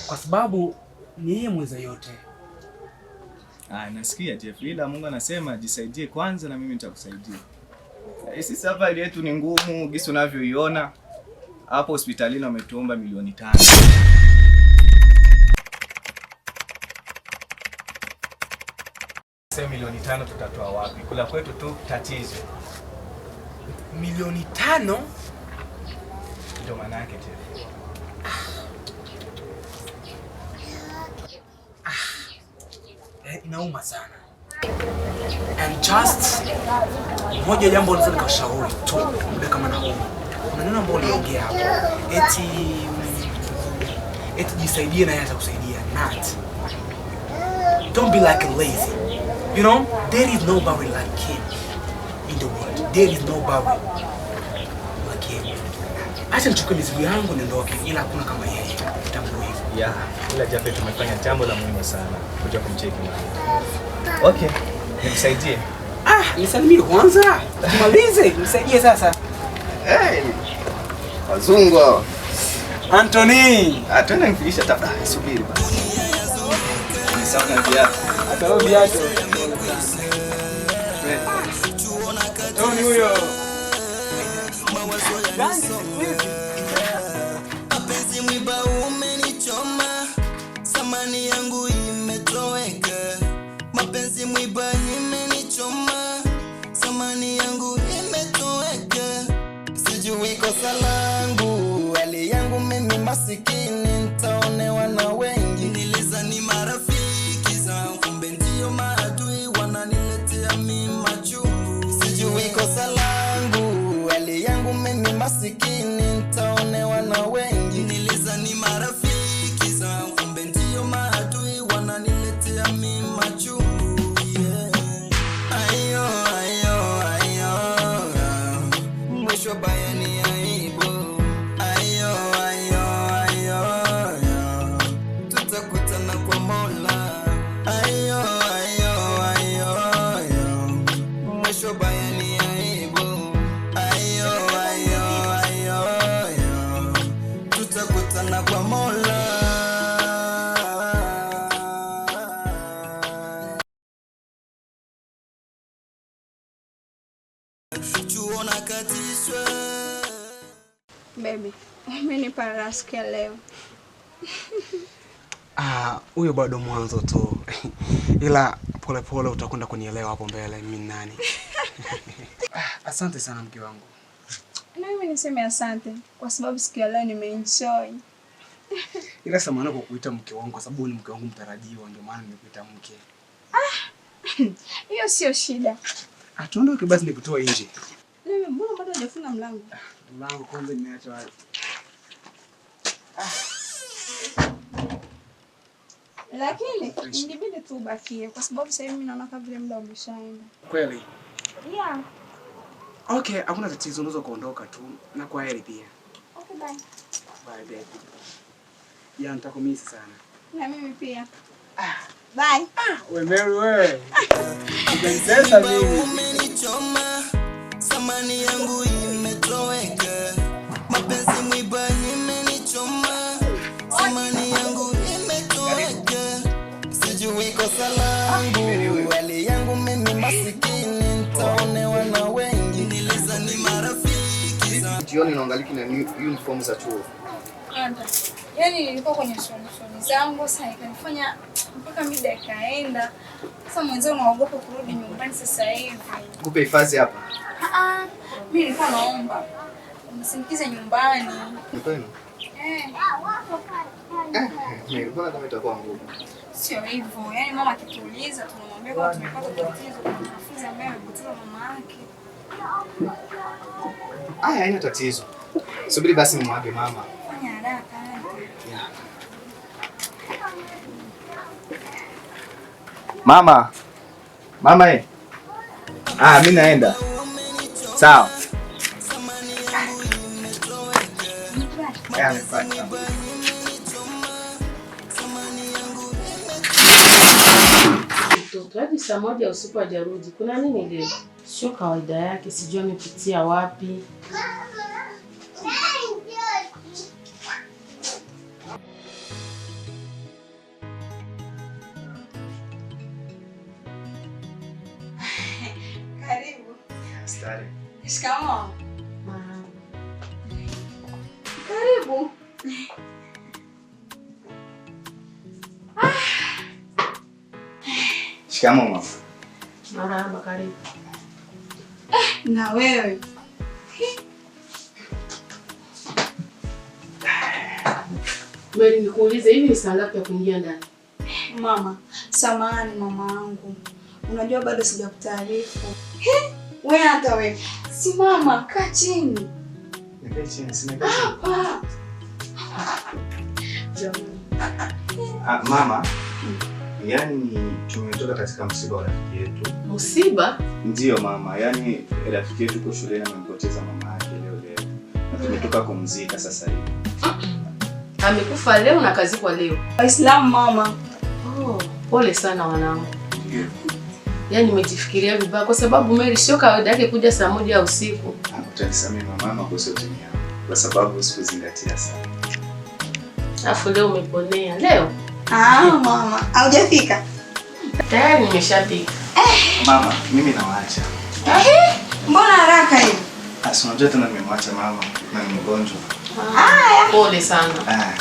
kwa sababu ni yeye mweza yote. Nasikia Jeff, ila Mungu anasema jisaidie kwanza na mimi nitakusaidia. Sisi safari yetu ni ngumu, gisi unavyoiona. Hapo hospitalini wametuomba milioni 5. Sasa milioni 5 tutatoa wapi? Kula kwetu tu tatizo. Milioni 5? Ndio maana yake Jeff. Inauma sana. And just moja jambo nilikuwa nikashauri tu muda kama na huu. Kuna neno ambalo uliongea hapo. Eti jisaidie na yeye atakusaidia. Not. Don't be like a lazy. You know, there is nobody like him in the world. There is nobody like him. Acha nichukue mizigo yangu niondoke, ila hakuna kama yeye. Tambua hivyo. Yeah, ila Jape tumefanya jambo la muhimu sana kuja kumcheki mama. Okay, nikusaidie. Nisalimie kwanza. Tumalize, nisaidie sasa. Wazungu. Anthony, twende nifikisha tafuta. Subiri basi. Ni sawa na viatu. Atao viatu. Tony huyo. Mapenzi mwiba umenichoma, samani yangu imetoweka. Mapenzi mwiba imenichoma, samani yangu imetoweka. Sijui kosa langu, hali yangu mimi masikini, nitaonewa na wengi. Nilizani marafiki zangu, kumbe ndio maadui wananiletea mimi machungu. Sijui kosa langu, hali yangu mimi masikini, nitaonewa na wengi. Nilizani marafiki zangu, kumbe ndio maadui wananiletea mimi machungu. Ayo, ayo, ayo, mwisho baya ni aibu. Ayo, ayo, ayo, tutakutana kwa Mola. Ayo, ayo, ayo, mwisho baya ni aibu. Ayo, ayo, ayo, tutakutana kwa Mola. Chuona katishwe. Baby, umenipa rasikia leo. Huyo bado mwanzo tu. Ila pole pole utakwenda kunielewa hapo mbele mimi ni nani. Asante sana mke wangu. Na mimi niseme asante kwa sababu siku ya leo nimeenjoy. Ila samahani kwa kuita mke wangu kwa sababu ni mke wangu mtarajiwa, ndio maana nimekuita mke. Hiyo sio shida. Tuondoke basi nikutoa nje. Mimi mbona bado hujafunga mlango? Mlango kwanza nimeacha wazi. Lakini ingebidi tu ubakie kwa sababu sasa hivi mimi naona kama vile muda umeshaenda. Kweli? Yeah. Okay, hakuna tatizo, unaweza kuondoka tu na kwa heri pia. Okay, bye. Bye baby. Ya nitakumisi sana. Na mimi pia. Bye. We Mary wewe. Unanitesa mimi. Umenichoma, samani yangu imetoweka. Mapenzi mwiba imenichoma, samani yangu imetoweka. Sijui kosa langu, hali yangu mimi masikini, nitaonewa na wengi. Nilizani marafiki zangu. Jioni naangaliki na uniform za chuo. Yaani nilikuwa kwenye shughuli zangu, sasa ikanifanya mpaka mida ikaenda. Sasa mwanzo naogopa kurudi nyumbani sasa hivi. Kupe hifadhi hapa. Mimi nilikuwa naomba unisindikize nyumbani. Ni kweli? Mbona kama itakuwa ngumu? Sio hivyo. Yaani mama akituuliza tunamwambia kwa tumepata tatizo kwa mwanafunzi ambaye amepoteza mama yake. Haina tatizo. Subiri basi nimwambie mama. Fanya haraka. Yeah. Mama. Mama mimi naenda. Sawa. Mtoto hadi saa 1 usiku hajarudi. Kuna nini leo? Sio kawaida yake, sijui amepitia wapi. Karibu. Shikamoo. Karibu. Shikamoo mama. Marahaba, karibu. Na wewe. Mary, nikuulize hivi ni saa ngapi ya kuingia ndani? Mama, samahani mama yangu. Unajua bado sijakutaarifu. Wewe hata wewe. Simama, kaa chini. Nikae chini, sina Hapa. mama, yani tumetoka katika msiba wa rafiki yetu. Msiba? Ndio mama, yani rafiki yetu kwa shuleni amempoteza mama yake leo. Na tumetoka kumzika sasa hivi. Amekufa leo na kazikwa leo. Waislamu mama. Oh, pole sana wanangu. Yaani nimejifikiria vibaya kwa sababu Mary sio kawaida yake kuja saa 1 ya usiku. Utanisamehe mama kwa sababu kwa sababu sikuzingatia sana. Alafu leo umeponea. Leo? Mama, haujafika? Tayari nimeshafika. Mama, mimi nawaacha. Mbona haraka hivi? Unajua tena nimemwacha mama na ni mgonjwa. Pole sana.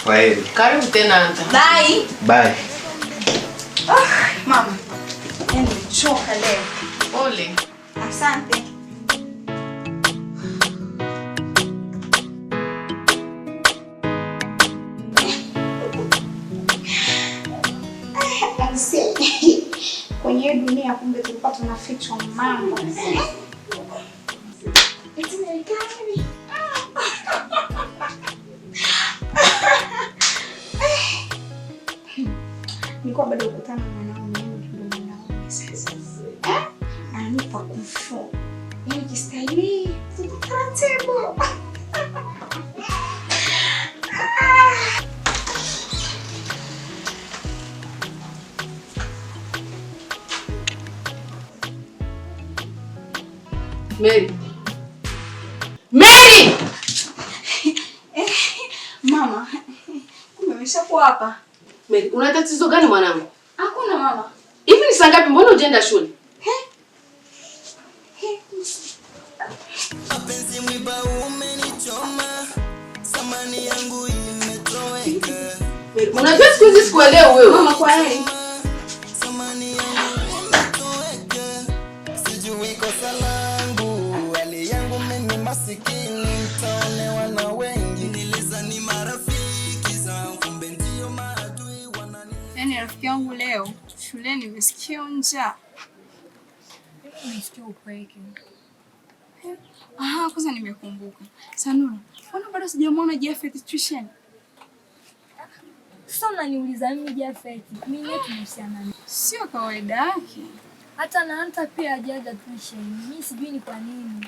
Kwa heri. Karibu tena anta. Bye. Bye. Mama, nimechoka leo. Pole. Asante. Kwenye dunia kumbe tulikuwa tunafichwa mambo. Nilikuwa bado kukutana na mwanaume ndio mwanaume sasa. Ananipa kufu. Yeye kistaili, taratibu. Mary. Mary! Mama, kumbe umeshakuwa hapa. Mary, una tatizo gani mwanangu? Hakuna mama. Hivi ni saa ngapi mbona hujaenda shule? Mapenzi mwiba umenichoma, samani yangu imetoweka. Mary, unajua siku hizi sikuelewi wewe. Mama, kwa heri. Samani yangu imetoweka, sijui kosa langu, hali yangu mimi masikini, nitaonewa na wengi, nilizani marafiki zangu, kumbe ndio maadui wanani. Yaani rafiki yangu leo shuleni nimesikia njaa. Nimesikia upweke. Kwanza nimekumbuka. Sanura, mbona bado sijamwona Jafet tuition? Sasa unaniuliza mimi Jafet, mimi yetu tunahusiana nini? Sio kawaida yake. Hata na Anta pia hajaja tuition. Mimi sijui ni kwa nini.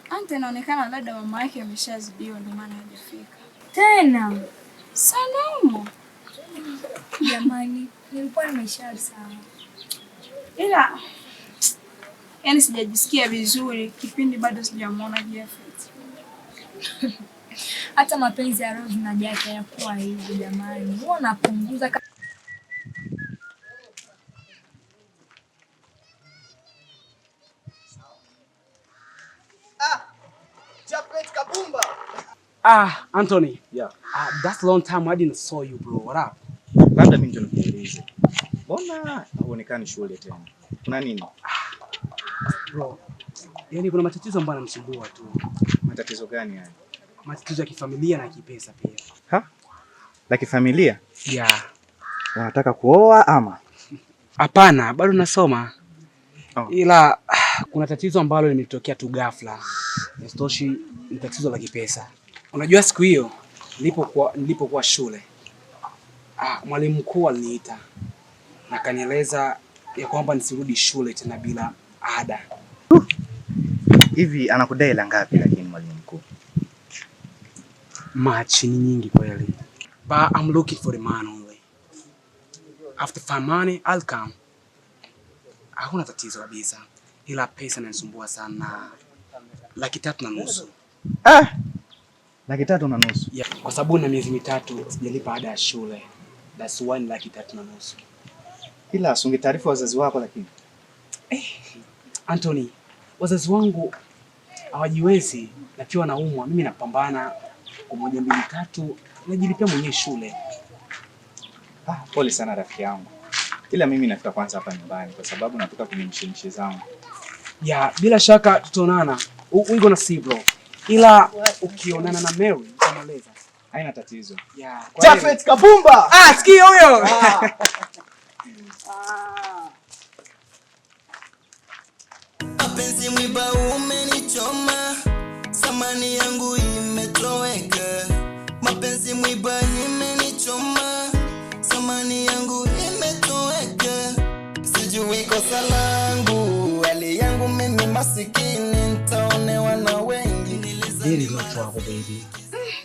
Anta inaonekana labda mama yake ameshazidiwa ndio maana hajafika. Tena Salamu. jamani, nilikuwa nimesha sana. Ila yaani sijajisikia vizuri kipindi bado sijamwona Jafet. Hata mapenzi ya Rose na Jack hayakuwa hivi jamani. Huwa napunguza Jafet Kabumba. Anthony. Yeah. That's a long time I didn't saw you, bro. What up? Labda mimi ndio nikuulize. Mbona huonekani shule tena? Kuna nini? Bro. Yaani kuna matatizo ambayo yanamsumbua tu. Matatizo gani haya? Matatizo ya kifamilia na kipesa pia. La kifamilia? Yeah. Unataka kuoa ama? Hapana, bado nasoma. Oh. Ila kuna tatizo ambalo limetokea tu ghafla. Isitoshe ni tatizo la kipesa. Unajua siku hiyo nilipokuwa shule. Mwalimu mkuu aliniita na kanieleza ya kwamba nisirudi shule tena bila ada. Hivi anakudai hela ngapi lakini mwalimu mkuu? Much ni nyingi kweli. But I'm looking for the man only. After find money, I'll come. Hakuna tatizo kabisa. Ila pesa inanisumbua sana. 3,500. 3,500? Yeah, kwa sababu na miezi mitatu sijalipa ada ya shule. That's why ni 3,500. Ila usingetaarifu wazazi wako lakini. Anthony, wazazi wangu hawajiwezi na pia wanaumwa. Mimi napambana kwa 1 2 3 najilipia mwenyewe shule. Pole sana rafiki yangu. Ila mimi nafika kwanza hapa nyumbani kwa sababu natoka kwenye mshemishe zangu. Ya, bila shaka tutaonana. We gonna see bro. Ila ukionana na Mary utameleza. Haina tatizo. Ya. Jafet Kabumba. Sikia huyo. Mapenzi mwiba umenichoma, samani yangu imetoweka. Mapenzi mwiba imenichoma, samani yangu imetoweka. Sijui kosa langu, hali yangu mimi masikini, nitaonewa na wengi. There is no trouble baby.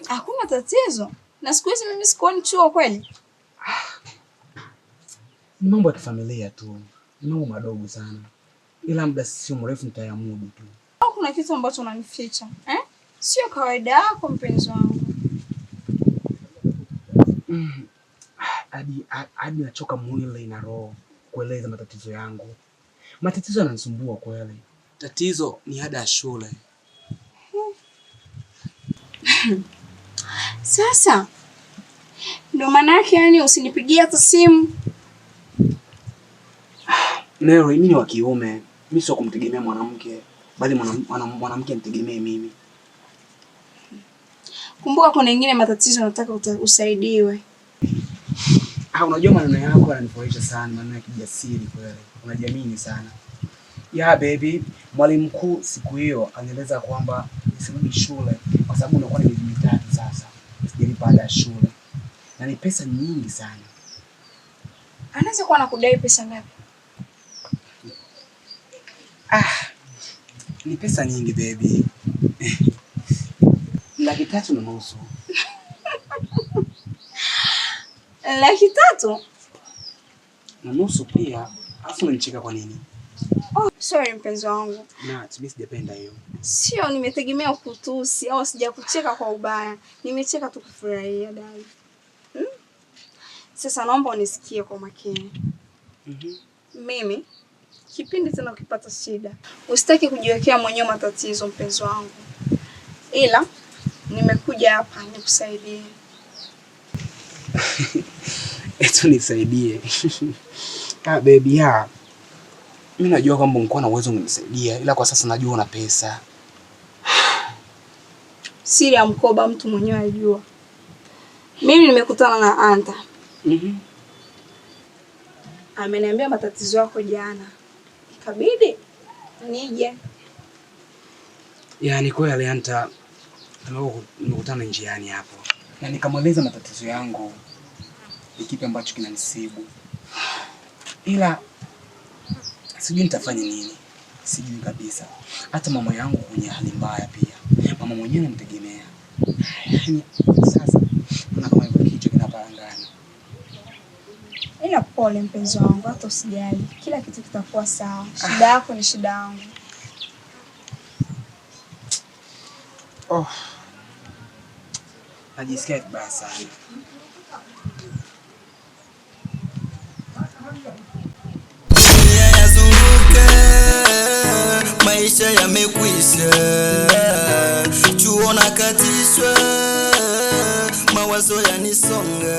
Hakuna tatizo. Na siku hizi mimi sikuoni chuo kweli. Ni mambo ya kifamilia tu. Ni mambo madogo sana. Ila muda sio mrefu nitayamudu tu. Au kuna kitu ambacho unanificha? Sio kawaida yako mpenzi wangu. Hadi nachoka mwili na roho kueleza matatizo yangu. Matatizo yananisumbua kweli. Tatizo ni ada ya shule. Sasa ndio maana yake yani usinipigie hata simu. Mary, mimi ni wa kiume. Mimi sio kumtegemea mwanamke, bali mwanamke anitegemee mimi. Kumbuka kuna wengine matatizo nataka usaidiwe. Unajua maneno yako yananifurahisha sana, maneno ya kijasiri kweli. Unajiamini sana. Baby, mwalimu mkuu siku hiyo anieleza kwamba nisirudi shule kwa sababu unakuwa ni miezi 3 sasa. Sijalipa ada ya shule. Na ni pesa nyingi sana. Anaweza kuwa anakudai pesa ngapi? Ni pesa nyingi baby. 3.5. 3.5 pia. Afu unanicheka kwa nini? Sorry mpenzi wangu. Mimi sijapenda hiyo. Sio nimetegemea kutusi au sijakucheka kwa ubaya. Nimecheka tu kufurahia dai. Sasa naomba unisikie kwa makini. Mimi kipindi tena ukipata shida, usitaki kujiwekea mwenyewe matatizo mpenzi wangu. Ila nimekuja hapa nikusaidie. Eto nisaidie. Baby mimi najua kwamba ungekuwa na uwezo ungenisaidia, ila kwa sasa najua una pesa. Siri ya mkoba mtu mwenyewe ajua. Mimi nimekutana na Anta. Ameniambia matatizo yako jana. Ikabidi nije. Ni kweli Anta, nimekutana njiani hapo. Na nikamweleza matatizo yangu. Ni kipi ambacho kinanisibu. Ila sijui nitafanya nini. Sijui kabisa. Hata mama yangu kwenye hali mbaya pia. Mama mwenyewe anamtegemea. Sasa kuna kama hivyo kichwa kinapangana. Ila pole mpenzi wangu, hata usijali. Kila kitu kitakuwa sawa. Shida yako ni shida yangu. Najisikia vibaya sana. Dunia yazunguka, maisha yamekwisha, chuo nakatishwa, mawazo yanisonga.